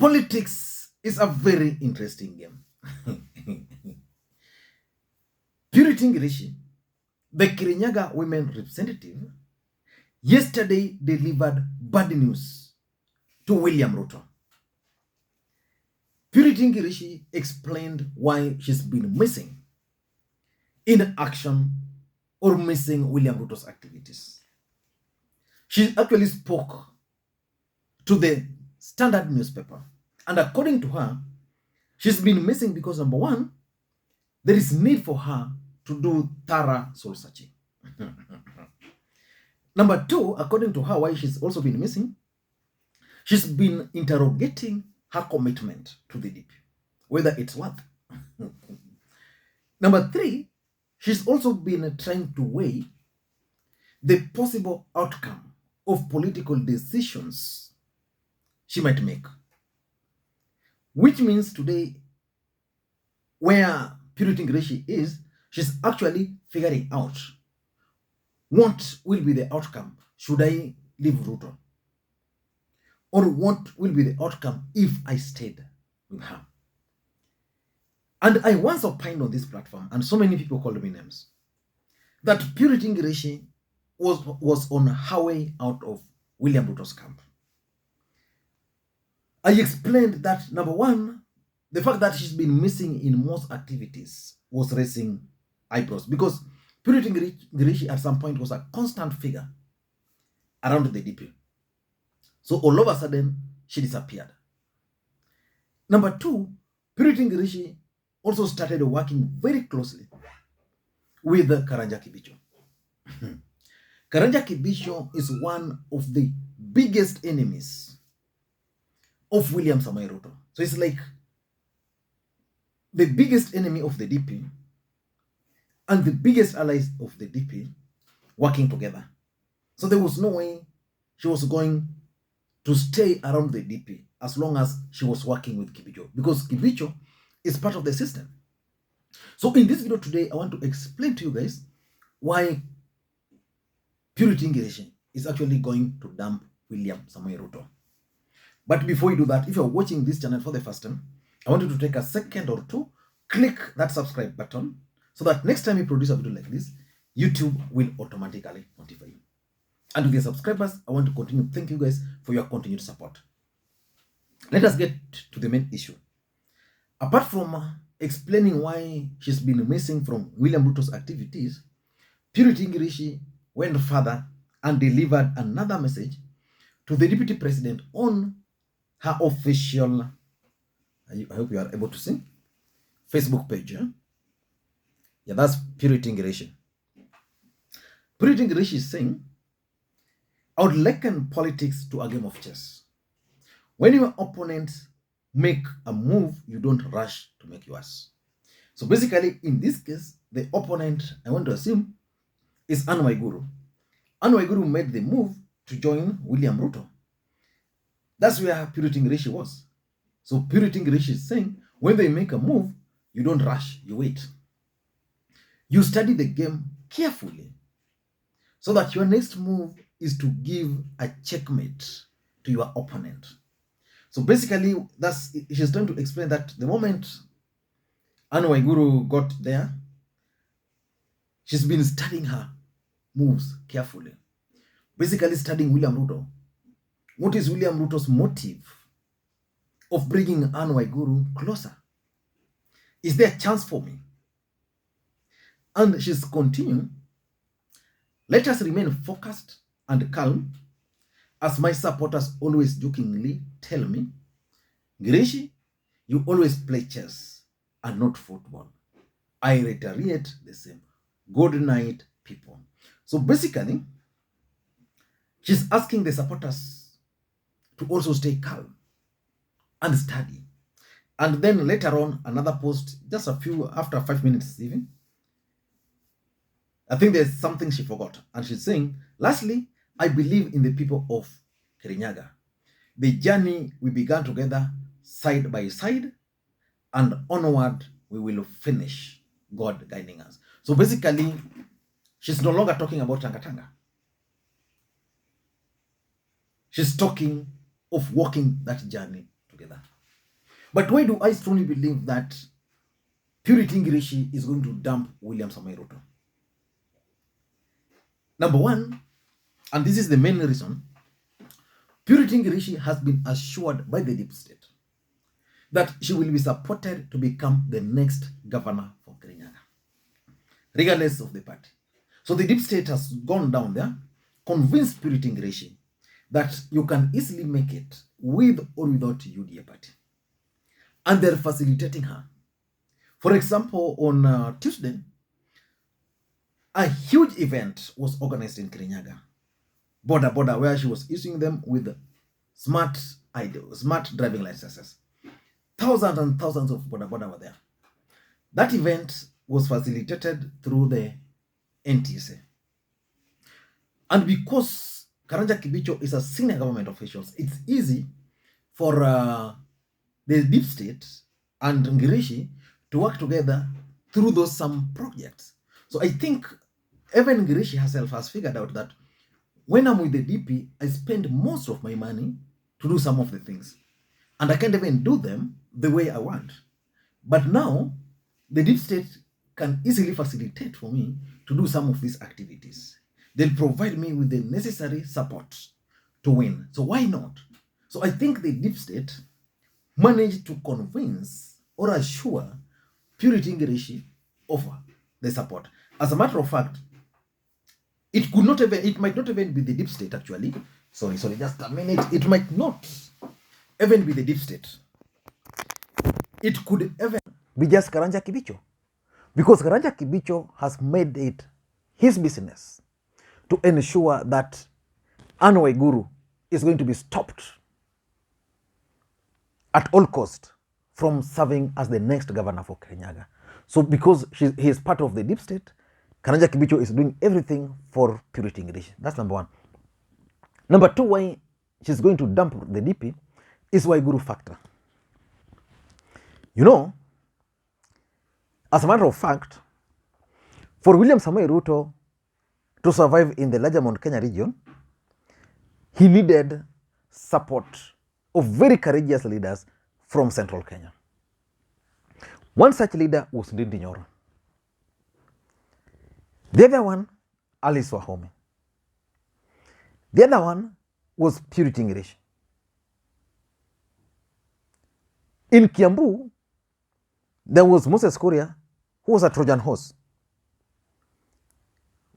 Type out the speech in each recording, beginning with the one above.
Politics is a very interesting game. Purity Ngirici, the Kirinyaga women representative, yesterday delivered bad news to William Ruto. Purity Ngirici explained why she's been missing in action or missing William Ruto's activities. She actually spoke to the Standard newspaper, and according to her, she's been missing because number one, there is need for her to do thorough soul searching. Number two, according to her, why she's also been missing, she's been interrogating her commitment to the DP, whether it's worth. Number three, she's also been trying to weigh the possible outcome of political decisions she might make. Which means today, where Purity Ngirici is, she's actually figuring out what will be the outcome should I leave Ruto, or what will be the outcome if I stayed with her. And I once opined on this platform, and so many people called me names, that Purity Ngirici was on her way out of William Ruto's camp. I explained that, number one, the fact that she's been missing in most activities was raising eyebrows, because Purity Ngirici at some point was a constant figure around the DP. So all of a sudden, she disappeared. Number two, Purity Ngirici also started working very closely with Karanja Kibicho. Karanja Kibicho is one of the biggest enemies of William Samoei Ruto. So it's like the biggest enemy of the DP and the biggest allies of the DP working together. So there was no way she was going to stay around the DP as long as she was working with Kibicho, because Kibicho is part of the system. So in this video today, I want to explain to you guys why Purity Ngirici is actually going to dump William Samoei Ruto. But before you do that, if you're watching this channel for the first time, I want you to take a second or two, click that subscribe button, so that next time you produce a video like this, YouTube will automatically notify you. And to the subscribers, I want to continue to thank you guys for your continued support. Let us get to the main issue. Apart from explaining why she's been missing from William Ruto's activities, Purity Ngirici went further and delivered another message to the Deputy President on her official, I hope you are able to see, Facebook page. Yeah, that's Purity Ngirici. Purity Ngirici is saying, I would liken politics to a game of chess. When your opponents make a move, you don't rush to make yours. So basically, in this case, the opponent, I want to assume, is Anne Waiguru. Anne Waiguru made the move to join William Ruto. That's where Purity Ngirici was. So Purity Ngirici is saying, when they make a move, you don't rush, you wait. You study the game carefully so that your next move is to give a checkmate to your opponent. So basically, she's trying to explain that the moment Anne Waiguru got there, she's been studying her moves carefully. Basically studying William Ruto. What is William Ruto's motive of bringing Anne Waiguru closer? Is there a chance for me? And she's continuing, let us remain focused and calm, as my supporters always jokingly tell me, Ngirici, you always play chess and not football. I reiterate the same. Good night, people. So basically, she's asking the supporters to also stay calm and study. And then later on, another post, just after 5 minutes even, I think there's something she forgot. And she's saying, lastly, I believe in the people of Kirinyaga. The journey we began together, side by side, and onward we will finish, God guiding us. So basically, she's no longer talking about Tanga. She's talking of walking that journey together. together. But why do I strongly believe that Purity Ngirici is going to dump William Samoei Ruto? Number one, and this is the main reason, Purity Ngirici has been assured by the deep state that she will be supported to become the next governor for Kirinyaga, regardless of the party. So the deep state has gone down there, convinced Purity Ngirici that you can easily make it with or without UDA party. And they're facilitating her. For example, on Tuesday, a huge event was organized in Kirinyaga, border, where she was issuing them with smart driving licenses. Thousands and thousands of border were there. That event was facilitated through the NTSA. And because Karanja Kibicho is a senior government official, it's easy for the deep state and Ngirici to work together through those some projects. So I think even Ngirici herself has figured out that when I'm with the DP, I spend most of my money to do some of the things. And I can't even do them the way I want. But now, the deep state can easily facilitate for me to do some of these activities. They'll provide me with the necessary support to win. So why not? So I think the deep state managed to convince or assure Purity Ngirici of the support. As a matter of fact, it might not even be the deep state actually. Sorry, just a minute. It might not even be the deep state. It could even be just Karanja Kibicho. Because Karanja Kibicho has made it his business to ensure that Anne Waiguru is going to be stopped at all cost from serving as the next governor for Kirinyaga. So because he is part of the deep state, Karanja Kibicho is doing everything for Purity Ngirici. That's number one. Number two, why she's going to dump the DP is Waiguru factor. You know, as a matter of fact, for William Samoei Ruto to survive in the larger Mount Kenya region, he needed support of very courageous leaders from central Kenya. One such leader was Ndindi Nyoro. The other one, Alice Wahome. The other one was Purity Ngirici. In Kiambu, there was Moses Kuria, who was a Trojan horse.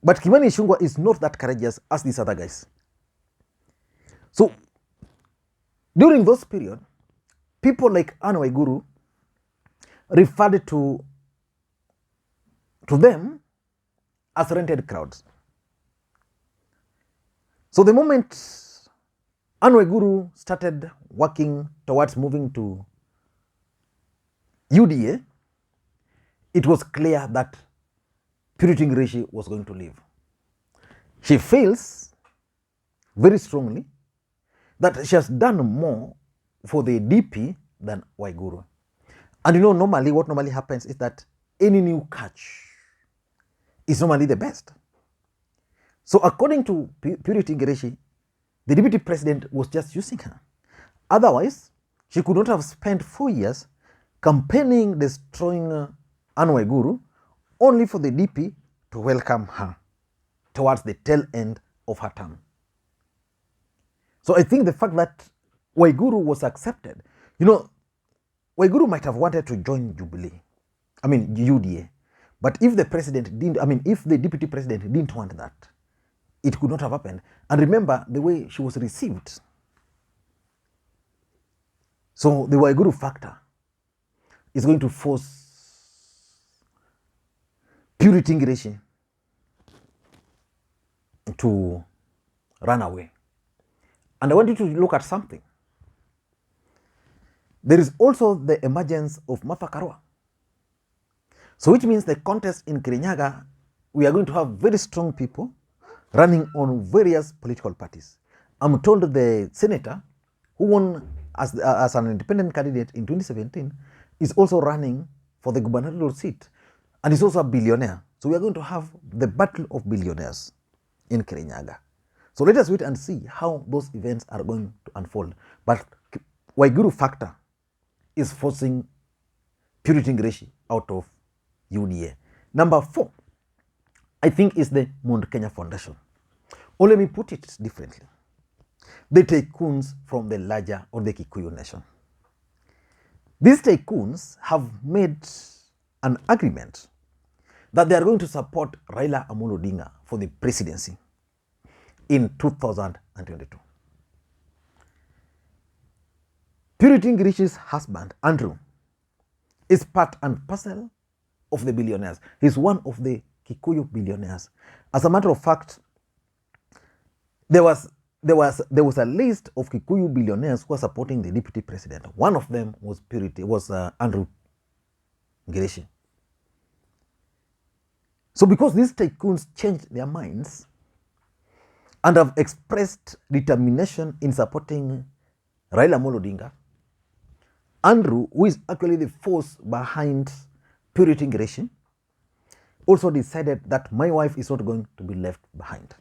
But Kimani Ichung'wah is not that courageous as these other guys. So, during those period, people like Anne Waiguru referred to them as rented crowds. So the moment Anne Waiguru started working towards moving to UDA, it was clear that Purity Ngirici was going to leave. She feels very strongly that she has done more for the DP than Waiguru. And you know, what normally happens is that any new catch is normally the best. So according to Purity Ngirici, the Deputy President was just using her. Otherwise, she could not have spent 4 years campaigning, destroying Anne Waiguru, only for the DP to welcome her towards the tail end of her term. So I think the fact that Waiguru was accepted, you know, Waiguru might have wanted to join UDA. But if the president didn't, if the deputy president didn't want that, it could not have happened. And remember the way she was received. So the Waiguru factor is going to force Purity Ngirici to run away. And I want you to look at something. There is also the emergence of Martha Karua. So which means the contest in Kirinyaga, we are going to have very strong people running on various political parties. I'm told the senator who won as an independent candidate in 2017 is also running for the gubernatorial seat, and is also a billionaire. So we are going to have the battle of billionaires in Kirinyaga. So let us wait and see how those events are going to unfold. But Waiguru factor is forcing Purity Ngirici out of UDA. Number 4, I think, is the Mount Kenya Foundation. Or let me put it differently. The tycoons from the larger or the Kikuyu nation. These tycoons have made an agreement that they are going to support Raila Odinga for the presidency in 2022. Purity Ngirici's husband, Andrew, is part and parcel of the billionaires. He's one of the Kikuyu billionaires. As a matter of fact, there was a list of Kikuyu billionaires who are supporting the deputy president. One of them was Andrew Ngirici. So because these tycoons changed their minds and have expressed determination in supporting Raila Odinga, Andrew, who is actually the force behind Purity Ngirici, also decided that my wife is not going to be left behind.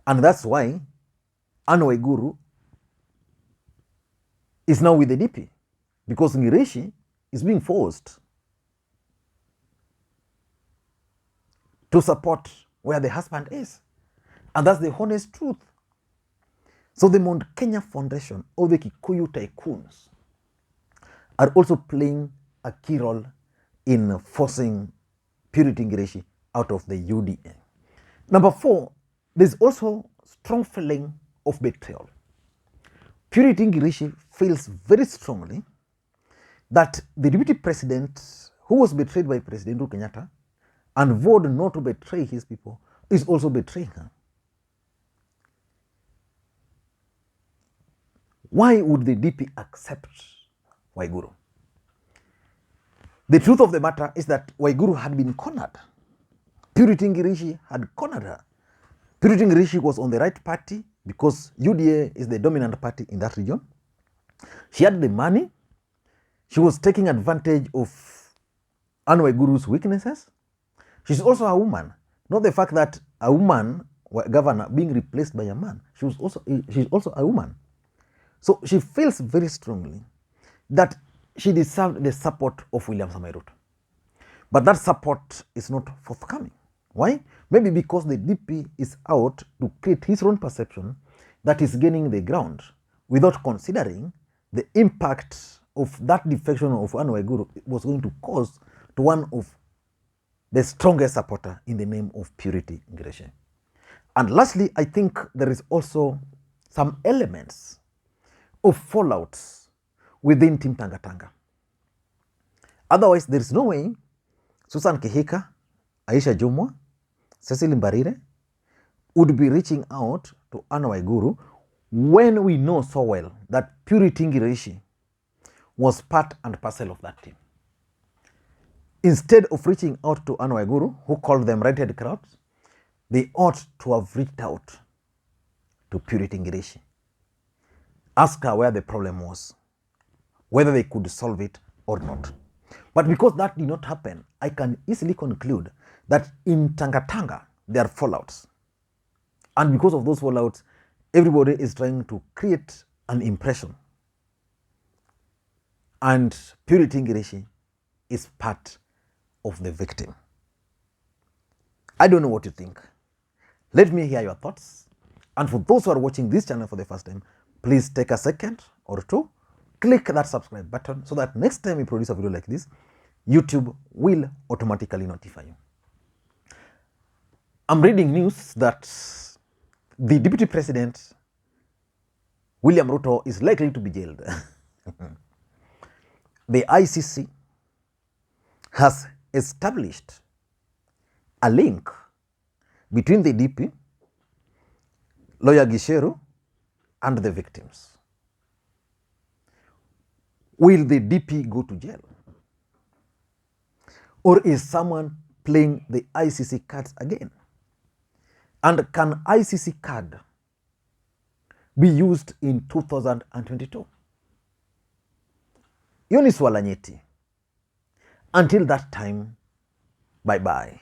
And that's why Anne Waiguru is now with the DP, because Ngirici is being forced to support where the husband is. And that's the honest truth. So the Mount Kenya Foundation or the Kikuyu tycoons are also playing a key role in forcing Purity Ngirici out of the UDA. Number 4, there's also strong feeling of betrayal. Purity Ngirici feels very strongly that the deputy president, who was betrayed by President Uhuru Kenyatta and vowed not to betray his people, is also betraying her. Why would the DP accept Waiguru? The truth of the matter is that Waiguru had been cornered. Purity Ngirici had cornered her. Purity Ngirici was on the right party because UDA is the dominant party in that region. She had the money. She was taking advantage of Anne Waiguru's weaknesses. She's also a woman. Not the fact that a woman, governor, being replaced by a man. She's also a woman. So she feels very strongly that she deserved the support of William Ruto. But that support is not forthcoming. Why? Maybe because the DP is out to create his own perception that is gaining the ground without considering the impact of that defection of Anne Waiguru was going to cause to one of the strongest supporter in the name of Purity Ngirici. And lastly, I think there is also some elements of fallouts within Team Tanga Tanga. Otherwise, there is no way Susan Kihika, Aisha Jumwa, Cecily Mbarire would be reaching out to Anne Waiguru when we know so well that Purity Ngirici was part and parcel of that team. Instead of reaching out to Anne Waiguru, who called them red-headed crowds, they ought to have reached out to Purity Ngirici. Ask her where the problem was, whether they could solve it or not. But because that did not happen, I can easily conclude that in Tanga Tanga, there are fallouts. And because of those fallouts, everybody is trying to create an impression. And Purity Ngirici is part of the victim. I don't know what you think. Let me hear your thoughts. And for those who are watching this channel for the first time, please take a second or two, click that subscribe button so that next time we produce a video like this, YouTube will automatically notify you. I'm reading news that the Deputy President William Ruto is likely to be jailed. The ICC has established a link between the DP, lawyer Gisheru, and the victims. Will the DP go to jail? Or is someone playing the ICC cards again? And can ICC card be used in 2022? Hiyo ni swala nyeti. Until that time, bye-bye.